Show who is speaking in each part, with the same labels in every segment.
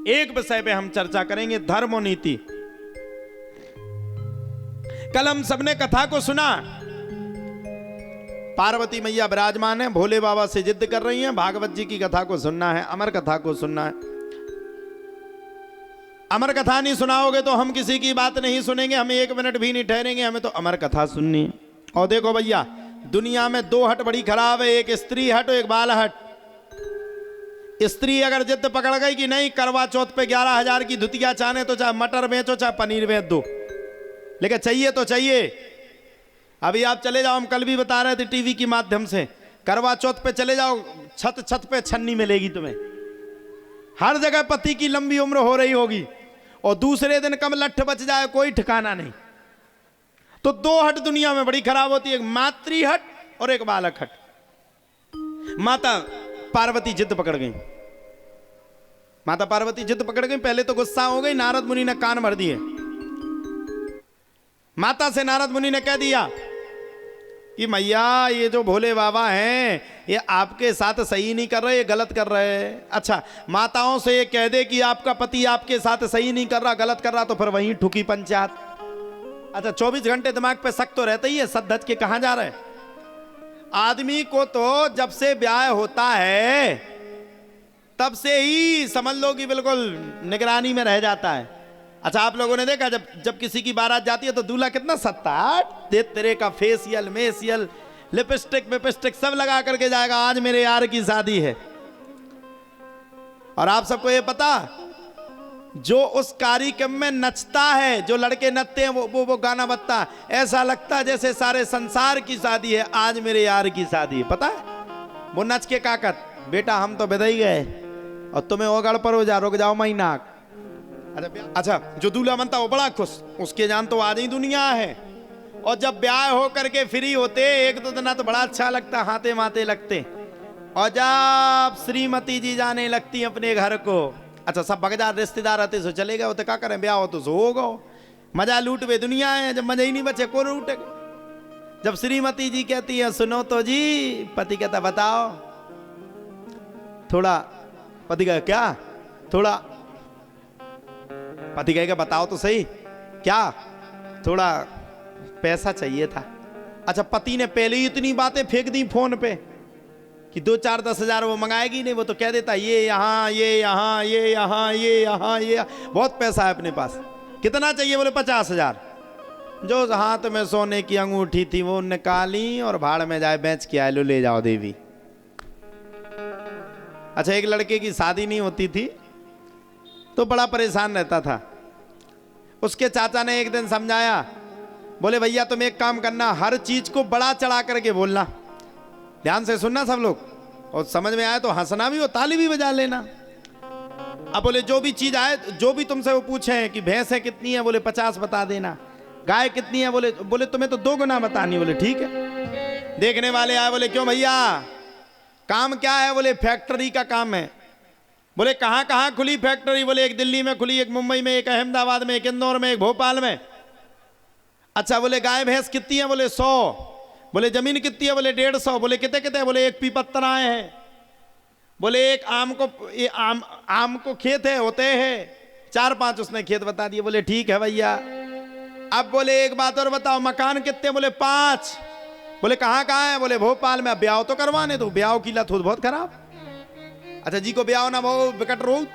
Speaker 1: एक विषय पे हम चर्चा करेंगे, धर्म और नीति। कल हम सबने कथा को सुना, पार्वती मैया विराजमान है, भोले बाबा से जिद कर रही हैं, भागवत जी की कथा को सुनना है, अमर कथा को सुनना है। अमर कथा नहीं सुनाओगे तो हम किसी की बात नहीं सुनेंगे, हम एक मिनट भी नहीं ठहरेंगे, हमें तो अमर कथा सुननी है। और देखो भैया, दुनिया में दो हट बड़ी खराब है, एक स्त्री हट और एक बाल हट। स्त्री अगर जिद पकड़ गई कि नहीं करवा चौथ पे 11,000 की धुतिया चाहे तो चाहे मटर बेचो चाहे पनीर बेच दो, लेकिन चाहिए तो चाहिए। अभी आप चले जाओ, हम कल भी बता रहे थे टीवी के माध्यम से, करवा चौथ पे चले जाओ, छत छत पे छन्नी मिलेगी तुम्हें, हर जगह पति की लंबी उम्र हो रही होगी, और दूसरे दिन कब लठ बच जाए कोई ठिकाना नहीं। तो दो हट दुनिया में बड़ी खराब होती है, एक मातृ हट और एक बालक हट। माता पार्वती जिद पकड़ गई, माता पार्वती जिद पकड़ गई, पहले तो गुस्सा हो गई, नारद मुनि ने कान भर दिए। माता से नारद मुनि ने कह दिया कि मैया ये जो भोले बाबा हैं ये आपके साथ सही नहीं कर रहे, ये गलत कर रहे हैं। अच्छा, माताओं से ये कह दे कि आपका पति आपके साथ सही नहीं कर रहा, गलत कर रहा, तो फिर वहीं ठुकी पंचायत। अच्छा, 24 घंटे दिमाग पे शक तो रहता ही है, सद धज के कहां जा रहे हैं। आदमी को तो जब से ब्याह होता है तब से ही समझ लो कि बिल्कुल निगरानी में रह जाता है। अच्छा, आप लोगों ने देखा जब किसी की बारात जाती है तो दूल्हा कितना सत्ताट दे तेरे का फेसियल मेसियल लिपस्टिक विपस्टिक सब लगा करके जाएगा, आज मेरे यार की शादी है। और आप सबको ये पता, जो उस कार्यक्रम में नचता है, जो लड़के नचते हैं वो गाना बजता है, ऐसा लगता है जैसे सारे संसार की शादी है, आज मेरे यार की शादी है। पता है वो नच के काकत, बेटा हम तो बधाई गए और तुम्हें वो गड़पड़ हो जा, रुक जाओ महीना। अच्छा, जो दूल्हा बनता वो बड़ा खुश, उसके जान तो आज ही दुनिया है। और जब ब्याह हो करके फ्री होते एक दो दिन तो बड़ा अच्छा लगता, हाथे माथे लगते। और जब श्रीमती जी जाने लगती अपने घर को, अच्छा सब बगदार रिश्तेदार आते सो चले गए, तो क्या करें, ब्याह हो तो सो हो गो, मजा लूट वे दुनिया है, जब मजा ही नहीं बचे को लूटे। जब श्रीमती जी कहती है सुनो तो जी, पति कहता बताओ थोड़ा, पति कहे क्या थोड़ा, पति कहेगा बताओ तो सही क्या, थोड़ा पैसा चाहिए था। अच्छा, पति ने पहले ही इतनी बातें फेंक दी फोन पे कि 2-4-10,000 वो मंगाएगी नहीं, वो तो कह देता ये यहाँ ये यहाँ ये यहाँ ये यहाँ ये, बहुत पैसा है अपने पास, कितना चाहिए, बोले 50,000। जो हाथ में सोने की अंगूठी थी वो निकाली और भाड़ में जाए बेच के आए, लो ले जाओ देवी। अच्छा, एक लड़के की शादी नहीं होती थी तो बड़ा परेशान रहता था। उसके चाचा ने एक दिन समझाया, बोले भैया तुम एक काम करना, हर चीज को बड़ा चढ़ा करके बोलना, ध्यान से सुनना सब लोग, और समझ में आए तो हंसना भी और ताली भी बजा लेना। अब बोले जो भी चीज आए, जो भी तुमसे वो पूछे कि भैंसें कितनी है, बोले 50 बता देना, गाय कितनी है, बोले तुम्हें तो 2 गुना बतानी, बोले ठीक है। देखने वाले आए, बोले क्यों भैया काम क्या है, बोले फैक्ट्री का काम है। बोले कहां कहां खुली फैक्ट्री, बोले एक दिल्ली में खुली, एक मुंबई में, एक अहमदाबाद में, एक इंदौर में, एक भोपाल में। अच्छा, बोले गाय भैंस कितनी है, बोले 100। बोले जमीन कितनी है, बोले 150। बोले कितने कितने, बोले एक पीपत्तराए हैं। बोले एक आम को खेत है होते हैं 4-5, उसने खेत बता दिए। बोले ठीक है भैया। अब बोले एक बात और बताओ, मकान कितने, बोले 5। बोले कहां कहां है, बोले भोपाल में। अब ब्याह तो करवाने, तो ब्याह की लत हो बहुत खराब। अच्छा जी को ब्याह ना बहु विकट रोत।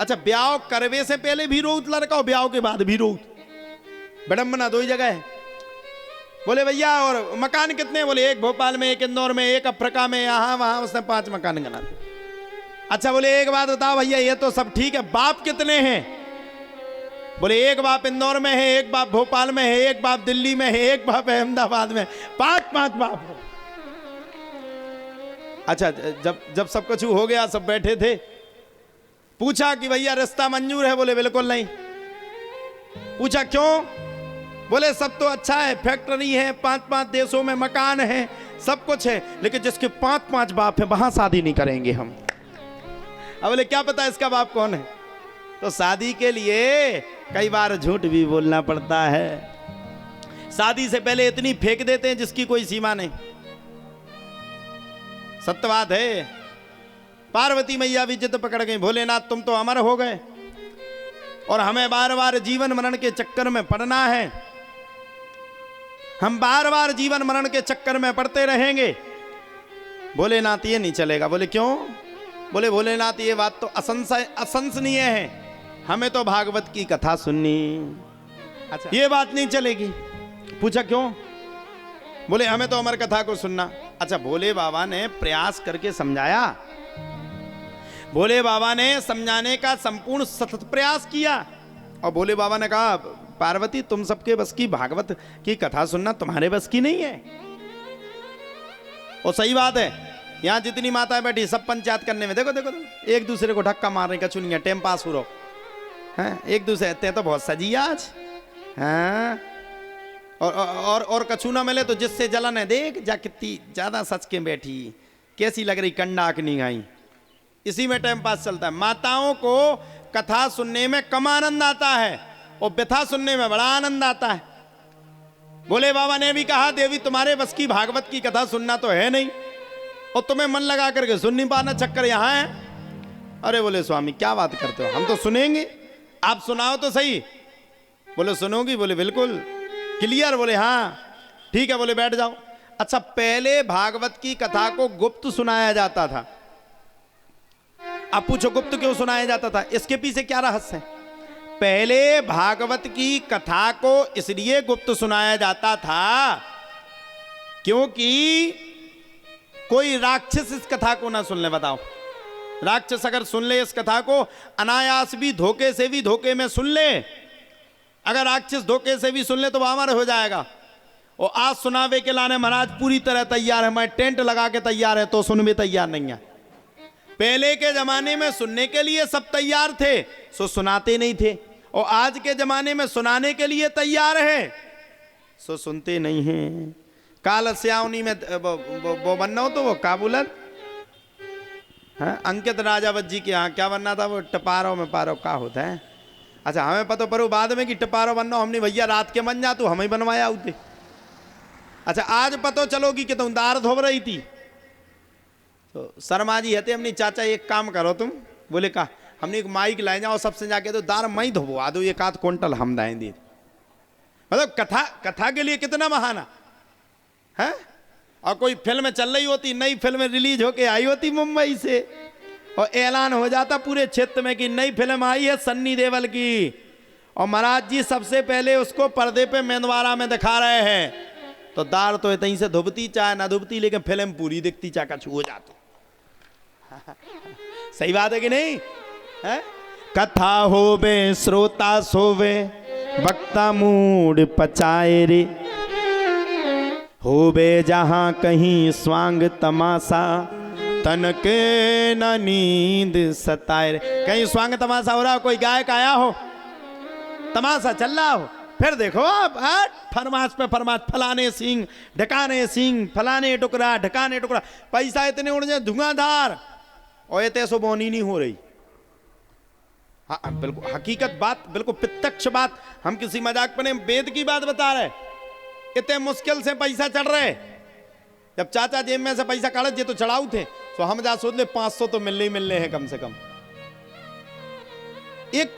Speaker 1: अच्छा, ब्याह करवे से पहले भी रोत लड़का और ब्याह के बाद भी रोत, विडंबना 2 ही जगह है। बोले भैया और मकान कितने, बोले एक भोपाल में, एक इंदौर में, एक अफ्रीका में, यहाँ वहां, उसने 5 मकान गिना। अच्छा, बोले एक बात बताओ भैया, ये तो सब ठीक है, बाप कितने हैं, बोले एक बाप इंदौर में है, एक बाप भोपाल में है, एक बाप दिल्ली में है, एक बाप अहमदाबाद में, 5 बाप है। अच्छा, जब सब कुछ हो गया, सब बैठे थे, पूछा कि भैया रिश्ता मंजूर है, बोले बिल्कुल नहीं। पूछा क्यों, बोले सब तो अच्छा है, फैक्ट्री है, 5-5 देशों में मकान है, सब कुछ है, लेकिन जिसके 5-5 बाप है वहां शादी नहीं करेंगे हम। अब बोले क्या पता इसका बाप कौन है। तो शादी के लिए कई बार झूठ भी बोलना पड़ता है। शादी से पहले इतनी फेंक देते हैं जिसकी कोई सीमा नहीं। सत्य बात है। पार्वती मैया भी जिद पकड़ गई, भोलेनाथ तुम तो अमर हो गए और हमें बार बार जीवन मरण के चक्कर में पड़ना है, हम बार बार जीवन मरण के चक्कर में पड़ते रहेंगे। भोलेनाथ ये नहीं चलेगा। बोले क्यों? बोले भोलेनाथ ये बात तो असंसनीय है, हमें तो भागवत की कथा सुननी। अच्छा, ये बात नहीं चलेगी। पूछा क्यों? बोले हमें तो अमर कथा को सुनना। अच्छा, भोले बाबा ने प्रयास करके समझाया, भोले बाबा ने समझाने का संपूर्ण सतत प्रयास किया और भोले बाबा ने कहा पार्वती तुम सबके बस की भागवत की कथा सुनना तुम्हारे बस की नहीं है। और सही बात है, यहां जितनी माताएं बैठी सब पंचायत करने में, देखो देखो, देखो एक दूसरे को धक्का मारने का चुनिया, टाइम पास हो रहा है, एक दूसरे ते तो बहुत सजी आज हाँ। और कछु ना मिले तो जिससे जलन है, देख जा कितनी ज्यादा सच के बैठी, कैसी लग रही कंडाक नहीं गाई, इसी में टाइम पास चलता है। माताओं को कथा सुनने में कम आनंद आता है और व्यथा सुनने में बड़ा आनंद आता है। भोले बाबा ने भी कहा देवी तुम्हारे बस की भागवत की कथा सुनना तो है नहीं और तुम्हें मन लगा करके सुन नहीं पाना, चक्कर यहां है। अरे बोले स्वामी क्या बात करते हो, हम तो सुनेंगे, आप सुनाओ तो सही। बोले सुनोगी? बोले बिल्कुल क्लियर। बोले हाँ ठीक है। बोले बैठ जाओ। अच्छा, पहले भागवत की कथा को गुप्त सुनाया जाता था। अब पूछो गुप्त क्यों सुनाया जाता था, इसके पीछे क्या रहस्य है? पहले भागवत की कथा को इसलिए गुप्त सुनाया जाता था क्योंकि कोई राक्षस इस कथा को ना सुन ले। बताओ, राक्षस अगर सुन ले इस कथा को, अनायास भी धोखे से भी धोखे में सुन ले, अगर राक्षस धोखे से भी सुन ले तो वह अमर हो जाएगा। और आज सुनावे के लाने महाराज पूरी तरह तैयार है, मैं टेंट लगा के तैयार है तो सुन भी तैयार नहीं है। पहले के जमाने में सुनने के लिए सब तैयार थे, सो सुनाते नहीं थे, और आज के जमाने में सुनाने के लिए तैयार है, सो सुनते नहीं हैं। काल स्यावनी में वो बनना हो तो वो काबुलर अंकित राजावत जी के यहाँ क्या बनना था, वो टपारों में पारो का होता है। अच्छा, हमें पता पड़ो बाद में कि टपारो बनना, हमने भैया रात के बन जा तू हमें बनवाया होते। अच्छा, आज पतो चलोगी कि तुम दार धोब रही थी तो शर्मा जी हते हमने चाचा एक काम करो तुम। बोले का? हमने एक माइक लाए जाओ सबसे जाके तो दार मई धोबवा दो, एक आध क्विंटल हम दाएं दे। मतलब कथा के लिए कितना महाना है। और कोई फिल्म चल रही होती, नई फिल्म रिलीज होके आई होती मुंबई से और ऐलान हो जाता पूरे क्षेत्र में कि नई फिल्म आई है सन्नी देओल की, और महाराज जी सबसे पहले उसको पर्दे पे मेंदवारा में दिखा रहे हैं, तो दार तो इतनी से धुबती चाहे ना धुबती, लेकिन फिल्म पूरी दिखती चाहे कछु हो जाती। सही बात है कि नहीं है? कथा होवे श्रोता सोवे, वक्ता मूड पचाए रे, होवे जहां कहीं स्वांग तमाशा, तन के न नींद सताए रे। कहीं स्वांग तमाशा हो रहा हो, कोई गायक आया हो, तमाशा चल रहा हो, फिर देखो आप फरमाश पे फरमाश, फलाने सिंह ढकाने सिंह, फलाने टुकड़ा ढकाने टुकड़ा, पैसा इतने उड़ जाए धुआंधार, और ये तैसो बोनी नहीं हो रही। हाँ बिल्कुल हकीकत बात, बिल्कुल प्रत्यक्ष बात, हम किसी मजाक पर वेद की बात बता रहे। इतने मुश्किल से पैसा चढ़ रहे, जब चाचा जेब में से पैसा काढ़े जे तो चढ़ाऊ थे, तो हम जा सोच ले 500 तो मिलने हैं कम से कम। एक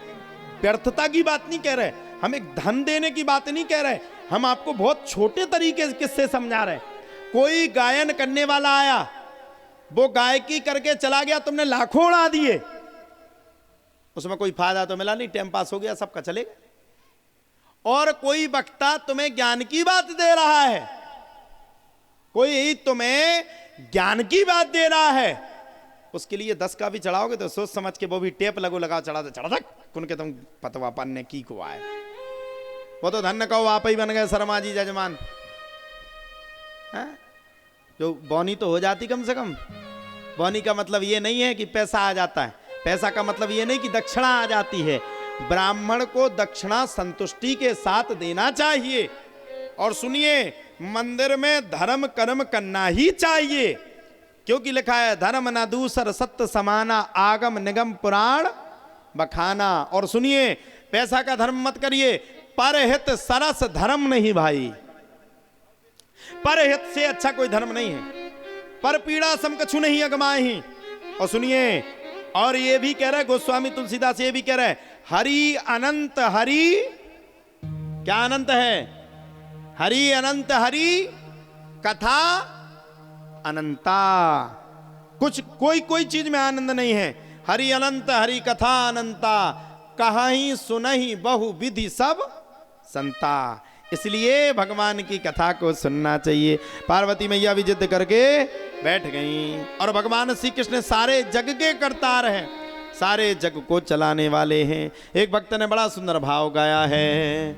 Speaker 1: व्यर्थता की बात नहीं कह रहे, हम एक धन देने की बात नहीं कह रहे, हम आपको बहुत छोटे तरीके किससे समझा रहे। कोई गायन करने वाला आया, वो गायकी करके चला गया, तुमने लाखों उड़ा दिए, उसमें कोई फायदा तो मिला नहीं, टाइम पास हो गया, सबका चलेगा। और कोई वक्ता तुम्हें ज्ञान की बात दे रहा है, कोई तुम्हें ज्ञान की बात दे रहा है, उसके लिए 10 का भी चढ़ाओगे तो सोच समझ के वो भी टेप लगा चढ़ा दे, चढ़ा तक उनके तुम पतवा पन्ने की को आए। वो तो धन्य कहो आप ही बन गए शर्मा जी जजमान, जो बौनी तो हो जाती कम से कम। बौनी का मतलब ये नहीं है कि पैसा आ जाता है, पैसा का मतलब ये नहीं कि दक्षिणा आ जाती है। ब्राह्मण को दक्षिणा संतुष्टि के साथ देना चाहिए। और सुनिए, मंदिर में धर्म कर्म करना ही चाहिए, क्योंकि लिखा है धर्म न दूसर सत्य समाना, आगम निगम पुराण बखाना। और सुनिए, पैसा का धर्म मत करिए, परहित सरस धर्म नहीं भाई, परहित से अच्छा कोई धर्म नहीं है। पर पीड़ा सम कछु नहीं अगमाही, और सुनिए, और ये भी कह रहा है गोस्वामी तुलसीदास, ये भी कह रहा है हरि अनंत हरि, क्या अनंत है? हरि अनंत हरि कथा अनंता। कुछ कोई कोई चीज में आनंद नहीं है। हरि अनंत हरि कथा अनंता, कहाही सुनहि बहु विधि सब संता। इसलिए भगवान की कथा को सुनना चाहिए। पार्वती मैया भी जिद करके बैठ गईं और भगवान श्री कृष्ण सारे जग के करतार हैं, सारे जग को चलाने वाले हैं। एक भक्त ने बड़ा सुंदर भाव गाया है।